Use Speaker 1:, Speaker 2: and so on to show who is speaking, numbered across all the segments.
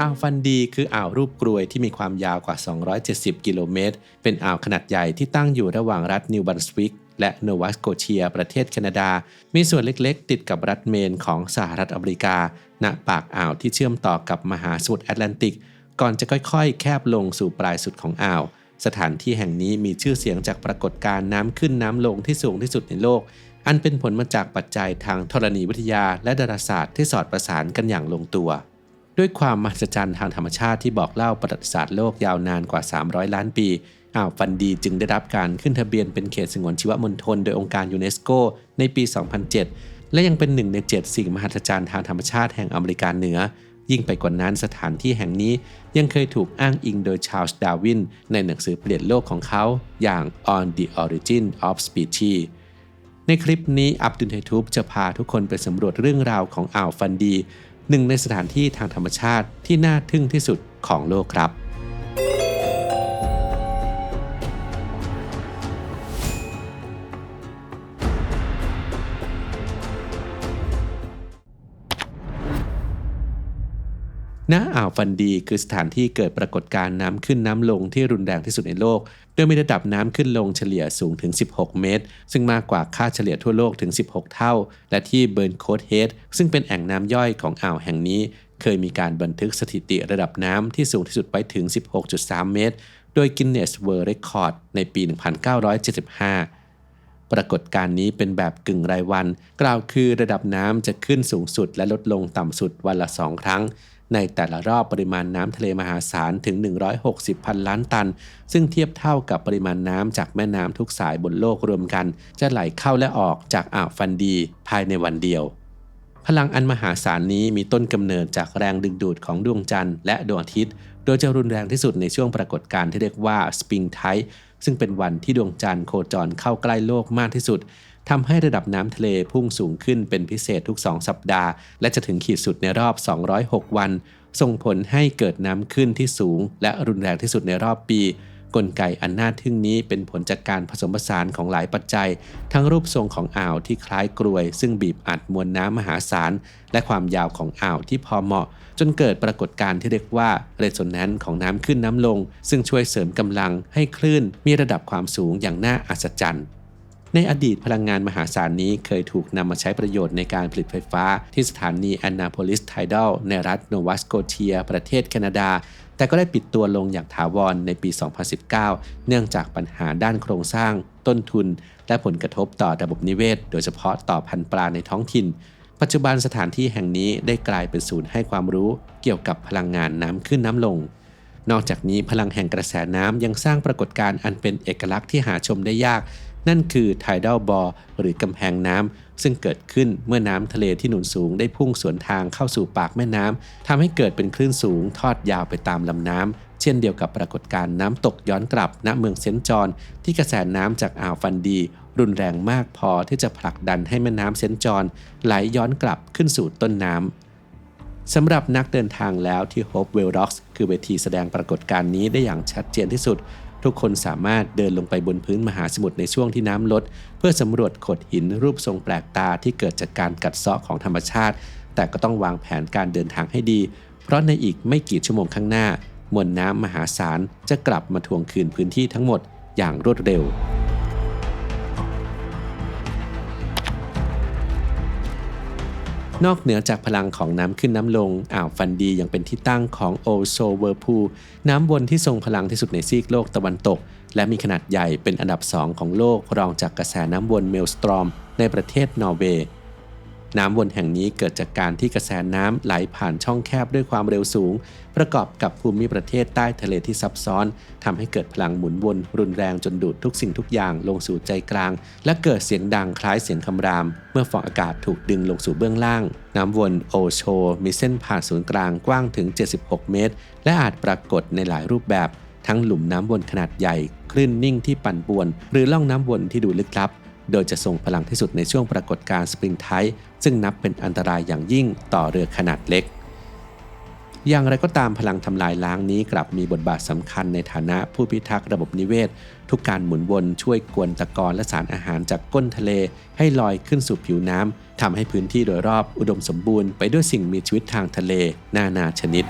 Speaker 1: อ่าวฟันดีคืออ่าวรูปกรวยที่มีความยาวกว่า270กิโลเมตรเป็นอ่าวขนาดใหญ่ที่ตั้งอยู่ระหว่างรัฐนิวบรันสวิกและโนวาสโกเชียประเทศแคนาดามีส่วนเล็กๆติดกับรัฐเมนของสหรัฐอเมริกาณปากอ่าวที่เชื่อมต่อกับมหาสมุทรแอตแลนติกก่อนจะค่อยๆแคบลงสู่ปลายสุดของอ่าวสถานที่แห่งนี้มีชื่อเสียงจากปรากฏการณ์น้ำขึ้นน้ำลงที่สูงที่สุดในโลกอันเป็นผลมาจากปัจจัยทางธรณีวิทยาและดาราศาสตร์ที่สอดประสานกันอย่างลงตัวด้วยความมหัศจรรย์ทางธรรมชาติที่บอกเล่าประวัติศาสตร์โลกยาวนานกว่า300ล้านปีอ่าวฟันดีจึงได้รับการขึ้นทะเบียนเป็นเขตสงวนชีวมณฑลโดยองค์การยูเนสโกในปี 2007 และยังเป็น1 ใน 7 สิ่งมหัศจรรย์ทางธรรมชาติแห่งอเมริกาเหนือยิ่งไปกว่านั้นสถานที่แห่งนี้ยังเคยถูกอ้างอิงโดยชาร์ลส์ ดาร์วินในหนังสือเปลี่ยนโลกของเขาอย่าง On the Origin of Species ในคลิปนี้อับดุลไฮทูบจะพาทุกคนไปสำรวจเรื่องราวของอ่าวฟันดีหนึ่งในสถานที่ทางธรรมชาติที่น่าทึ่งที่สุดของโลกครับณอ่าวฟันดีคือสถานที่เกิดปรากฏการณ์น้ำขึ้นน้ำลงที่รุนแรงที่สุดในโลกโดยมีระดับน้ำขึ้นลงเฉลี่ยสูงถึง16เมตรซึ่งมากกว่าค่าเฉลี่ยทั่วโลกถึง16เท่าและที่เบิร์นโคดเฮดซึ่งเป็นแอ่งน้ำย่อยของอ่าวแห่งนี้เคยมีการบันทึกสถิติระดับน้ำที่สูงที่สุดไว้ถึง 16.3 เมตรโดย Guinness World Record ในปี 1975 ปรากฏการณ์นี้เป็นแบบกึ่งรายวันกล่าวคือระดับน้ำจะขึ้นสูงสุดและลดลงต่ำสุดวันละ2 ครั้งในแต่ละรอบปริมาณน้ำทะเลมหาศาลถึง160พันล้านตันซึ่งเทียบเท่ากับปริมาณน้ำจากแม่น้ำทุกสายบนโลกรวมกันจะไหลเข้าและออกจากอ่าวฟันดีภายในวันเดียวพลังอันมหาศาลนี้มีต้นกำเนิดจากแรงดึงดูดของดวงจันทร์และดวงอาทิตย์โดยจะรุนแรงที่สุดในช่วงปรากฏการณ์ที่เรียกว่าสปริงไทด์ซึ่งเป็นวันที่ดวงจันทร์โคจรเข้าใกล้โลกมากที่สุดทำให้ระดับน้ำทะเลพุ่งสูงขึ้นเป็นพิเศษทุก2สัปดาห์และจะถึงขีดสุดในรอบ206วันส่งผลให้เกิดน้ำขึ้นที่สูงและรุนแรงที่สุดในรอบปีกลไกอันน่าทึ่งนี้เป็นผลจากการผสมผสานของหลายปัจจัยทั้งรูปทรงของอ่าวที่คล้ายกรวยซึ่งบีบอัดมวลน้ำมหาศาลและความยาวของอ่าวที่พอเหมาะจนเกิดปรากฏการณ์ที่เรียกว่าเรโซแนนซ์ของน้ำขึ้นน้ำลงซึ่งช่วยเสริมกำลังให้คลื่นมีระดับความสูงอย่างน่าอัศจรรย์ในอดีตพลังงานมหาศาลนี้เคยถูกนำมาใช้ประโยชน์ในการผลิตไฟฟ้าที่สถานีแอนนาโพลิสไทดัลในรัฐโนวาสโกเชียประเทศแคนาดาแต่ก็ได้ปิดตัวลงอย่างถาวรในปี 2019 เนื่องจากปัญหาด้านโครงสร้างต้นทุนและผลกระทบต่อระบบนิเวศโดยเฉพาะต่อพันธุ์ปลาในท้องถิ่นปัจจุบันสถานที่แห่งนี้ได้กลายเป็นศูนย์ให้ความรู้เกี่ยวกับพลังงานน้ำขึ้นน้ำลงนอกจากนี้พลังแห่งกระแสน้ำยังสร้างปรากฏการณ์อันเป็นเอกลักษณ์ที่หาชมได้ยากนั่นคือ Tidal Bore หรือกำแพงน้ำซึ่งเกิดขึ้นเมื่อน้ำทะเลที่หนุนสูงได้พุ่งสวนทางเข้าสู่ปากแม่น้ำทำให้เกิดเป็นคลื่นสูงทอดยาวไปตามลำน้ำเช่นเดียวกับปรากฏการณ์น้ำตกย้อนกลับณเมืองเซนต์จอห์นที่กระแสน้ำจากอ่าวฟันดีรุนแรงมากพอที่จะผลักดันให้แม่น้ำเซนต์จอห์นไหลย้อนกลับขึ้นสู่ต้นน้ำสำหรับนักเดินทางแล้วที่ Hopewell Rocks คือเวทีแสดงปรากฏการณ์นี้ได้อย่างชัดเจนที่สุดทุกคนสามารถเดินลงไปบนพื้นมหาสมุทรในช่วงที่น้ำลดเพื่อสำรวจโขดหินรูปทรงแปลกตาที่เกิดจากการกัดเซาะของธรรมชาติแต่ก็ต้องวางแผนการเดินทางให้ดีเพราะในอีกไม่กี่ชั่วโมงข้างหน้ามวลน้ำมหาศาลจะกลับมาทวงคืนพื้นที่ทั้งหมดอย่างรวดเร็วนอกเหนือจากพลังของน้ำขึ้นน้ำลงอ่าวฟันดียังเป็นที่ตั้งของโอโซเวอร์พูลน้ำวนที่ทรงพลังที่สุดในซีกโลกตะวันตกและมีขนาดใหญ่เป็นอันดับ2ของโลกรองจากกระแสน้ำวนเมลสตรอมในประเทศนอร์เวย์น้ำวนแห่งนี้เกิดจากการที่กระแสน้ำไหลผ่านช่องแคบด้วยความเร็วสูงประกอบกับภูมิประเทศใต้ทะเลที่ซับซ้อนทำให้เกิดพลังหมุนวนรุนแรงจนดูดทุกสิ่งทุกอย่างลงสู่ใจกลางและเกิดเสียงดังคล้ายเสียงคำรามเมื่อฟองอากาศถูกดึงลงสู่เบื้องล่างน้ำวนโอโชมีเส้นผ่านศูนย์กลางกว้างถึง76เมตรและอาจปรากฏในหลายรูปแบบทั้งหลุมน้ำวนขนาดใหญ่คลื่นนิ่งที่ปั่นป่วนหรือล่องน้ำวนที่ดูลึกลับโดยจะทรงพลังที่สุดในช่วงปรากฏการณ์สปริงไทด์ซึ่งนับเป็นอันตรายอย่างยิ่งต่อเรือขนาดเล็กอย่างไรก็ตามพลังทำลายล้างนี้กลับมีบทบาทสำคัญในฐานะผู้พิทักษ์ระบบนิเวศทุกการหมุนวนช่วยกวนตะกอนและสารอาหารจากก้นทะเลให้ลอยขึ้นสู่ผิวน้ำทำให้พื้นที่โดยรอบอุดมสมบูรณ์ไปด้วยสิ่งมีชีวิตทางทะเลนานาชนิด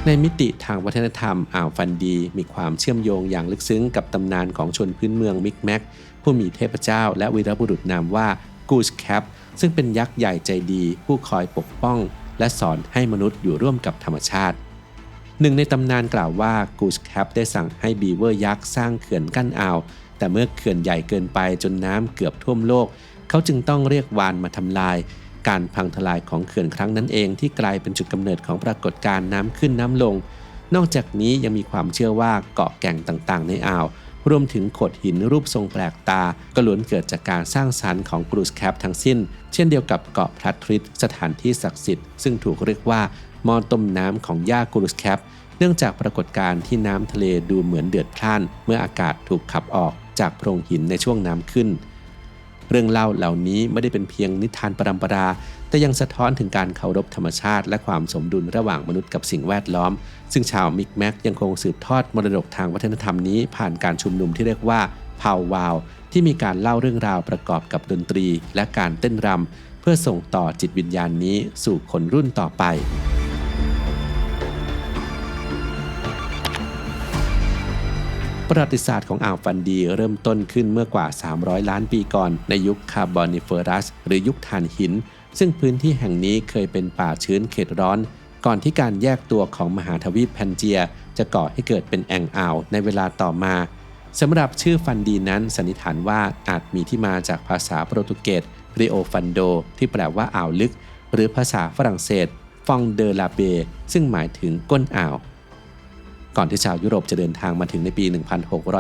Speaker 1: ในมิติทางวัฒนธรรมอ่าวฟันดีมีความเชื่อมโยงอย่างลึกซึ้งกับตำนานของชนพื้นเมืองมิกแมกผู้มีเทพเจ้าและวีรบุรุษนามว่ากูชแคปซึ่งเป็นยักษ์ใหญ่ใจดีผู้คอยปกป้องและสอนให้มนุษย์อยู่ร่วมกับธรรมชาติหนึ่งในตำนานกล่าวว่ากูชแคปได้สั่งให้บีเวอร์ยักษ์สร้างเขื่อนกั้นอ่าวแต่เมื่อเขื่อนใหญ่เกินไปจนน้ำเกือบท่วมโลกเขาจึงต้องเรียกวาฬมาทำลายการพังทลายของเขื่อนครั้งนั้นเองที่กลายเป็นจุดกำเนิดของปรากฏการณ์น้ำขึ้นน้ำลงนอกจากนี้ยังมีความเชื่อว่าเกาะแก่งต่างๆในอ่าวรวมถึงโขดหินรูปทรงแปลกตาก็ล้วนเกิดจากการสร้างสรรค์ของกรูสแคปทั้งสิ้นเช่นเดียวกับเกาะพลัตทริสสถานที่ศักดิ์สิทธิ์ซึ่งถูกเรียกว่าหม้อต้มน้ำของย่ากรูสแคปเนื่องจากปรากฏการณ์ที่น้ำทะเลดูเหมือนเดือดพล่านเมื่ออากาศถูกขับออกจากโพรงหินในช่วงน้ำขึ้นเรื่องเล่าเหล่านี้ไม่ได้เป็นเพียงนิทานปรัมปราแต่ยังสะท้อนถึงการเคารพธรรมชาติและความสมดุลระหว่างมนุษย์กับสิ่งแวดล้อมซึ่งชาวมิกแมกยังคงสืบทอดมรดกทางวัฒนธรรมนี้ผ่านการชุมนุมที่เรียกว่าพาววาวที่มีการเล่าเรื่องราวประกอบกับดนตรีและการเต้นรำเพื่อส่งต่อจิตวิญญาณนี้สู่คนรุ่นต่อไปประวัติศาสตร์ของอ่าวฟันดีเริ่มต้นขึ้นเมื่อกว่า300ล้านปีก่อนในยุคคาร์บอนิเฟอรัสหรือยุคถ่านหินซึ่งพื้นที่แห่งนี้เคยเป็นป่าชื้นเขตร้อนก่อนที่การแยกตัวของมหาทวีปแพนเจียจะก่อให้เกิดเป็นแอ่งอ่าวในเวลาต่อมาสำหรับชื่อฟันดีนั้นสันนิษฐานว่าอาจมีที่มาจากภาษาโปรตุเกสริโอฟันโดที่แปลว่าอ่าวลึกหรือภาษาฝรั่งเศสฟองเดลาเบซึ่งหมายถึงก้นอ่าวก่อนที่ชาวยุโรปจะเดินทางมาถึงในปี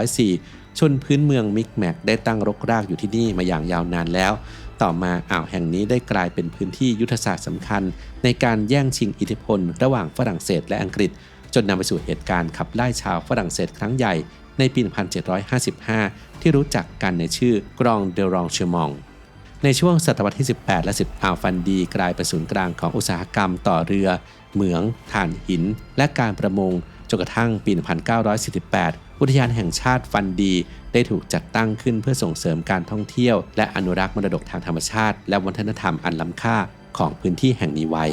Speaker 1: 1604 ชนพื้นเมืองมิกแมกได้ตั้งรกรากอยู่ที่นี่มาอย่างยาวนานแล้วต่อมาอ่าวแห่งนี้ได้กลายเป็นพื้นที่ยุทธศาสตร์สำคัญในการแย่งชิงอิทธิพลระหว่างฝรั่งเศสและอังกฤษจนนำไปสู่เหตุการณ์ขับไล่ชาวฝรั่งเศสครั้งใหญ่ในปี 1755 ที่รู้จักกันในชื่อกรองเดรองเชมองในช่วงศตวรรษที่ 18 และ 10 อ่าวฟันดีกลายเป็นศูนย์กลางของอุตสาหกรรมต่อเรือเหมืองถ่านหินและการประมงจนกระทั่งปี 1948 อุทยานแห่งชาติฟันดีได้ถูกจัดตั้งขึ้นเพื่อส่งเสริมการท่องเที่ยวและอนุรักษ์มรดกทางธรรมชาติและวัฒนธรรมอันล้ำค่าของพื้นที่แห่งนี้ไว้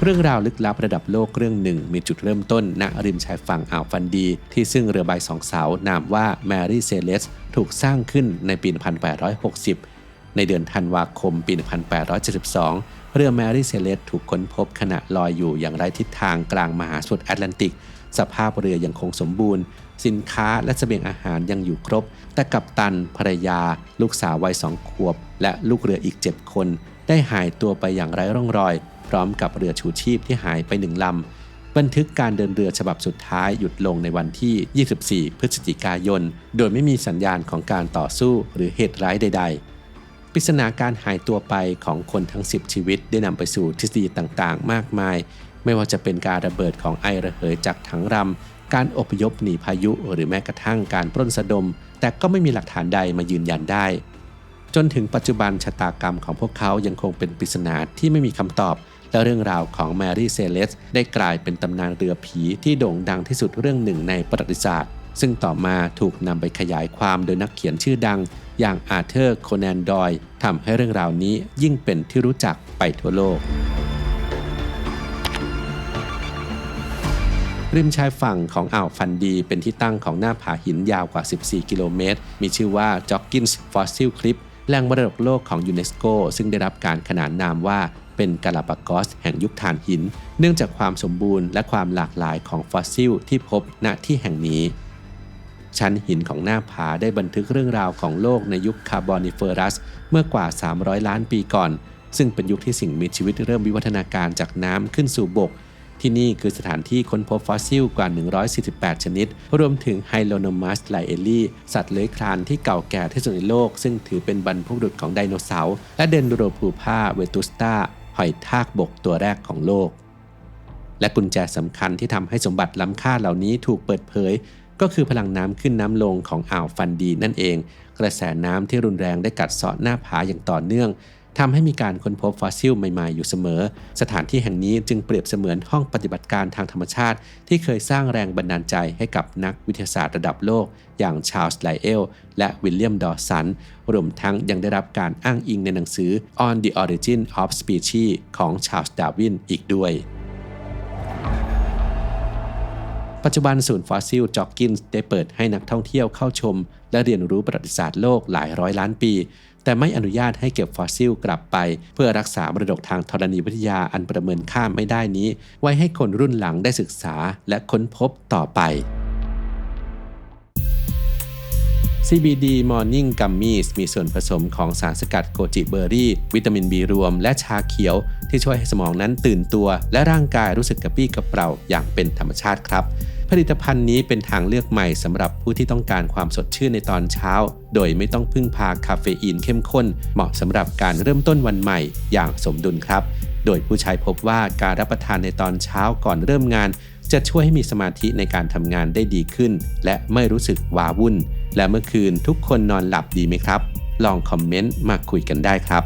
Speaker 1: เรื่องราวลึกลับระดับโลกเรื่องหนึ่งมีจุดเริ่มต้นณริมชายฝั่งอ่าวฟันดีที่ซึ่งเรือใบสองเสานามว่าแมรี่เซเลสถูกสร้างขึ้นในปี 1860 ในเดือนธันวาคมปี 1872 เรือแมรี่เซเลสถูกค้นพบขณะลอยอยู่อย่างไร้ทิศทางกลางมหาสมุทรแอตแลนติกสภาพเรือยังคงสมบูรณ์สินค้าและเสบียงอาหารยังอยู่ครบแต่กัปตันภรรยาลูกสาววัย2 ขวบและลูกเรืออีก7 คนได้หายตัวไปอย่างไร้ร่องรอยพร้อมกับเรือชูชีพที่หายไป1 ลำบันทึกการเดินเรือฉบับสุดท้ายหยุดลงในวันที่ 24 พฤศจิกายนโดยไม่มีสัญญาณของการต่อสู้หรือเหตุร้ายใดๆปริศนาการหายตัวไปของคนทั้ง10 ชีวิตได้นำไปสู่ทฤษฎีต่างๆมากมายไม่ว่าจะเป็นการระเบิดของไอระเหยจากถังรำการอพยพหนีพายุหรือแม้กระทั่งการปล้นสะดมแต่ก็ไม่มีหลักฐานใดมายืนยันได้จนถึงปัจจุบันชะตากรรมของพวกเขายังคงเป็นปริศนาที่ไม่มีคำตอบและเรื่องราวของแมรี่เซเลสได้กลายเป็นตำนานเรือผีที่โด่งดังที่สุดเรื่องหนึ่งในประวัติศาสตร์ซึ่งต่อมาถูกนำไปขยายความโดยนักเขียนชื่อดังอย่างอาร์เธอร์ โคนัน ดอยล์ทำให้เรื่องราวนี้ยิ่งเป็นที่รู้จักไปทั่วโลกริมชายฝั่งของอ่าวฟันดีเป็นที่ตั้งของหน้าผาหินยาวกว่า14 กิโลเมตรมีชื่อว่าจ็อกกินส์ฟอสซิลคลิปแหล่งมรดกโลกของยูเนสโกซึ่งได้รับการขนานนามว่าเป็นกาลาปากอสแห่งยุคถ่านหินเนื่องจากความสมบูรณ์และความหลากหลายของฟอสซิลที่พบณที่แห่งนี้ชั้นหินของหน้าผาได้บันทึกเรื่องราวของโลกในยุคคาร์บอนิเฟอรัสเมื่อกว่า300 ล้านปีก่อนซึ่งเป็นยุคที่สิ่งมีชีวิตเริ่มวิวัฒนาการจากน้ำขึ้นสู่บกที่นี่คือสถานที่ค้นพบฟอสซิลกว่า148ชนิดรวมถึงไฮโลโนมัสไลเอลีสัตว์เลื้อยคลานที่เก่าแก่ที่สุดในโลกซึ่งถือเป็นบรรพบุรุษของไดโนเสาร์และเดนโดโรพูพาเวตุสตาหอยทากบกตัวแรกของโลกและกุญแจสำคัญที่ทำให้สมบัติล้ำค่าเหล่านี้ถูกเปิดเผยก็คือพลังน้ำขึ้นน้ำลงของอ่าวฟันดีนั่นเองกระแสน้ำที่รุนแรงได้กัดเซาะหน้าผาอย่างต่อเนื่อง ทำให้มีการค้นพบฟอสซิลใหม่ๆอยู่เสมอสถานที่แห่งนี้จึงเปรียบเสมือนห้องปฏิบัติการทางธรรมชาติที่เคยสร้างแรงบันดาลใจให้กับนักวิทยาศาสตร์ระดับโลกอย่างชาร์ลส์ไลเอลและวิลเลียมดอสันรวมทั้งยังได้รับการอ้างอิงในหนังสือ On the Origin of Species ของชาร์ลส์ดาร์วินอีกด้วยปัจจุบันศูนย์ฟอสซิลจ็อกกินส์ได้เปิดให้นักท่องเที่ยวเข้าชมและเรียนรู้ประวัติศาสตร์โลกหลายร้อยล้านปีแต่ไม่อนุญาตให้เก็บฟอสซิลกลับไปเพื่อรักษามรดกทางธรณีวิทยาอันประเมินค่าไม่ได้นี้ไว้ให้คนรุ่นหลังได้ศึกษาและค้นพบต่อไป CBD Morning Gummies มีส่วนผสมของสารสกัดโกจิเบอร์รี่วิตามิน B รวมและชาเขียวที่ช่วยให้สมองนั้นตื่นตัวและร่างกายรู้สึกกระปรี้กระเปร่าอย่างเป็นธรรมชาติครับผลิตภัณฑ์นี้เป็นทางเลือกใหม่สำหรับผู้ที่ต้องการความสดชื่นในตอนเช้าโดยไม่ต้องพึ่งพาคาเฟอีนเข้มข้นเหมาะสำหรับการเริ่มต้นวันใหม่อย่างสมดุลครับโดยผู้ใช้พบว่าการรับประทานในตอนเช้าก่อนเริ่มงานจะช่วยให้มีสมาธิในการทำงานได้ดีขึ้นและไม่รู้สึกว้าวุ่นและเมื่อคืนทุกคนนอนหลับดีไหมครับลองคอมเมนต์มาคุยกันได้ครับ